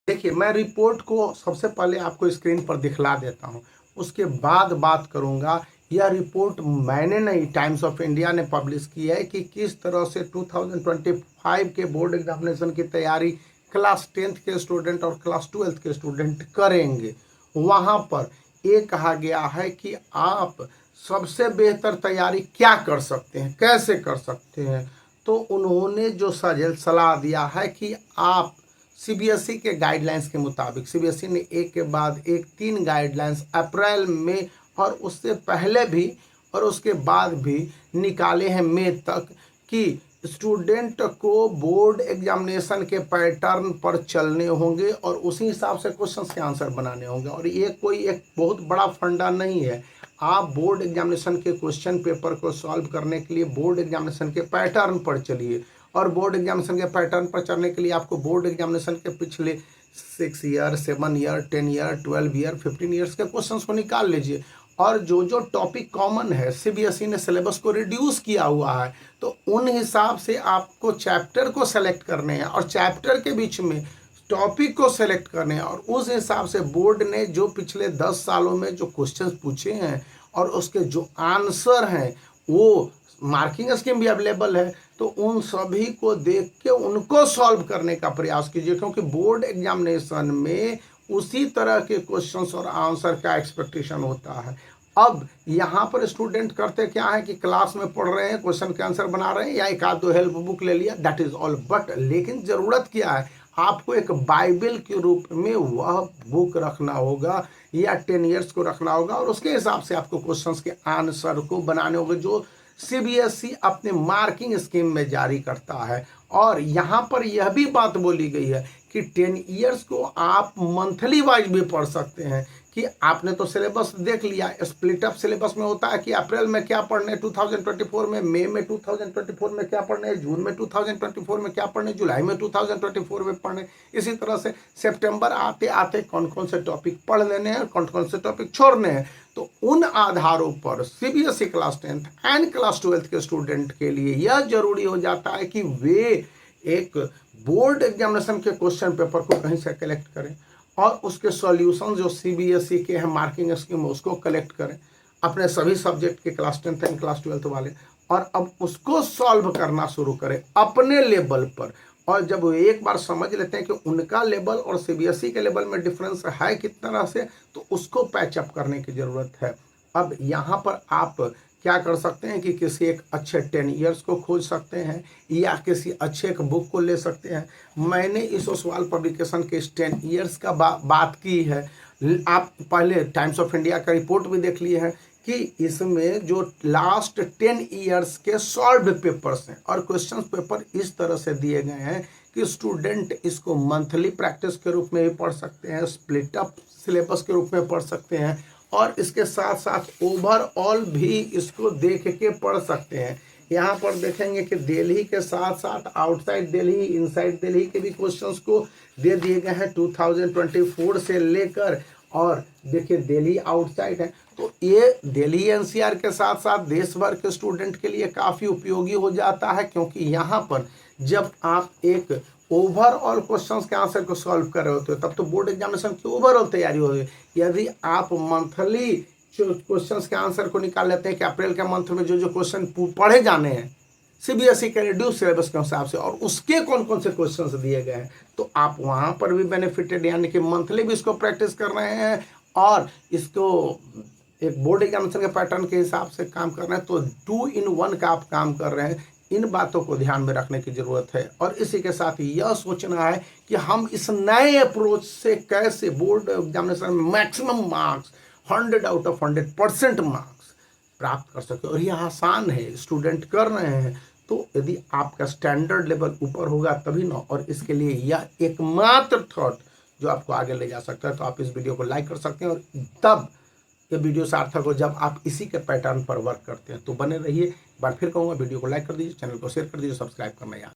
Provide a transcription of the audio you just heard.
देखिए, मैं रिपोर्ट को सबसे पहले आपको स्क्रीन पर दिखला देता हूँ, उसके बाद बात करूँगा। यह रिपोर्ट मैंने नहीं, टाइम्स ऑफ इंडिया ने पब्लिश की है कि किस तरह से 2025 के बोर्ड एग्जामिनेशन की तैयारी क्लास 10th के स्टूडेंट और क्लास 12th के स्टूडेंट करेंगे। वहाँ पर ये कहा गया है कि आप सबसे बेहतर तैयारी क्या कर सकते हैं, कैसे कर सकते हैं। तो उन्होंने जो सलाह दिया है कि आप सीबीएसई के गाइडलाइंस के मुताबिक, सीबीएसई ने एक के बाद एक 3 गाइडलाइंस अप्रैल में और उससे पहले भी और उसके बाद भी निकाले हैं मई तक, कि स्टूडेंट को बोर्ड एग्जामिनेशन के पैटर्न पर चलने होंगे और उसी हिसाब से क्वेश्चंस के आंसर बनाने होंगे। और ये कोई एक बहुत बड़ा फंडा नहीं है। आप बोर्ड एग्जामिनेशन के क्वेश्चन पेपर को सॉल्व करने के लिए बोर्ड एग्जामिनेशन के पैटर्न पर चलिए, और बोर्ड एग्जामिनेशन के पैटर्न पर चलने के लिए आपको बोर्ड एग्जामिनेशन के पिछले 6 year, 7 year, 10 year, 12 year, 15 years के क्वेश्चंस को निकाल लीजिए। और जो जो टॉपिक कॉमन है, सीबीएसई ने सिलेबस को रिड्यूस किया हुआ है, तो उन हिसाब से आपको चैप्टर को सेलेक्ट करने हैं और चैप्टर के बीच में टॉपिक को सेलेक्ट करने हैं। और उस हिसाब से बोर्ड ने जो पिछले 10 सालों में जो क्वेश्चंस पूछे हैं और उसके जो आंसर हैं, वो मार्किंग स्कीम भी अवेलेबल है, तो उन सभी को देख के उनको सॉल्व करने का प्रयास कीजिए, क्योंकि बोर्ड एग्जामिनेशन में उसी तरह के क्वेश्चंस और आंसर का एक्सपेक्टेशन होता है। अब यहाँ पर स्टूडेंट करते क्या है कि क्लास में पढ़ रहे हैं, क्वेश्चन के आंसर बना रहे हैं या एक आध दो हेल्प बुक ले लिया, दैट इज ऑल। बट लेकिन ज़रूरत क्या है, आपको एक बाइबल के रूप में वह बुक रखना होगा या 10 ईयर्स को रखना होगा, और उसके हिसाब से आपको क्वेश्चंस के आंसर को बनाने होंगे, जो सीबीएसई अपने मार्किंग स्कीम में जारी करता है। और यहाँ पर यह भी बात बोली गई है कि 10 ईयर्स को आप मंथली वाइज भी पढ़ सकते हैं, कि आपने तो सिलेबस देख लिया। स्प्लिट अप सिलेबस में होता है कि अप्रैल में क्या पढ़ने 2024 में, मई में 2024 में क्या पढ़ने, जून में 2024 में क्या पढ़ने, जुलाई में 2024 में पढ़ने। इसी तरह से सितंबर आते आते कौन कौन से टॉपिक पढ़ लेने हैं, कौन कौन से टॉपिक छोड़ने हैं। तो उन आधारों पर CBSE class 10th and class 12th के स्टूडेंट के लिए यह जरूरी हो जाता है कि वे एक बोर्ड एग्जामिनेशन के क्वेश्चन पेपर को कहीं से कलेक्ट करें और उसके सॉल्यूशन जो सीबीएसई के हैं मार्किंग स्कीम में, उसको कलेक्ट करें अपने सभी सब्जेक्ट के, class 10th and class 12th वाले, और अब उसको सॉल्व करना शुरू करें अपने लेवल पर। और जब वो एक बार समझ लेते हैं कि उनका लेवल और सीबीएसई के लेवल में डिफरेंस है किस तरह से, तो उसको पैचअप करने की ज़रूरत है। अब यहाँ पर आप क्या कर सकते हैं कि किसी एक अच्छे 10 ईयर्स को खोज सकते हैं या किसी अच्छे एक बुक को ले सकते हैं। मैंने इस ओसवाल पब्लिकेशन के इस 10 ईयर्स का बात की है। आप पहले टाइम्स ऑफ इंडिया का रिपोर्ट भी देख लिए हैं कि इसमें जो लास्ट 10 ईयर्स के सॉल्व पेपर्स हैं और क्वेश्चन पेपर इस तरह से दिए गए हैं कि स्टूडेंट इसको मंथली प्रैक्टिस के रूप में भी पढ़ सकते हैं, स्प्लिट अप सिलेबस के रूप में पढ़ सकते हैं, और इसके साथ साथ ओवरऑल भी इसको देख के पढ़ सकते हैं। यहाँ पर देखेंगे कि दिल्ली के साथ साथ आउटसाइड दिल्ली, इनसाइड दिल्ली के भी क्वेश्चंस को दे दिए गए हैं 2024 से लेकर। और देखिए दिल्ली आउटसाइड है, तो ये दिल्ली एनसीआर के साथ साथ देश भर के स्टूडेंट के लिए काफ़ी उपयोगी हो जाता है, क्योंकि यहाँ पर जब आप एक ओवरऑल क्वेश्चंस के आंसर को सॉल्व कर रहे होते हो, तब तो बोर्ड एग्जामिनेशन की ओवरऑल तैयारी हो गई। यदि आप मंथली जो क्वेश्चंस के आंसर को निकाल लेते हैं कि अप्रैल के मंथ में जो जो क्वेश्चन पढ़े जाने हैं सीबीएसई के रिड्यूस सिलेबस के हिसाब से, और उसके कौन कौन से क्वेश्चंस दिए गए हैं, तो आप वहाँ पर भी बेनिफिटेड, यानी कि मंथली भी इसको प्रैक्टिस कर रहे हैं और इसको एक बोर्ड एग्जामिनेशन के पैटर्न के हिसाब से काम कर रहे हैं, तो 2 in 1 का आप काम कर रहे हैं। इन बातों को ध्यान में रखने की ज़रूरत है। और इसी के साथ यह सोचना है कि हम इस नए अप्रोच से कैसे बोर्ड एग्जामिनेशन में maximum marks, 100 out of 100% marks प्राप्त कर सके। और यह आसान है, स्टूडेंट कर रहे हैं, तो यदि आपका स्टैंडर्ड लेवल ऊपर होगा तभी ना। और इसके लिए यह एकमात्र थॉट जो आपको आगे ले जा सकता है। तो आप इस वीडियो को लाइक कर सकते हैं, और तब ये वीडियो सार्थक हो जब आप इसी के पैटर्न पर वर्क करते हैं। तो बने रहिए। एक बार फिर कहूँगा, वीडियो को लाइक कर दीजिए, चैनल को शेयर कर दीजिए, सब्सक्राइब करना याद।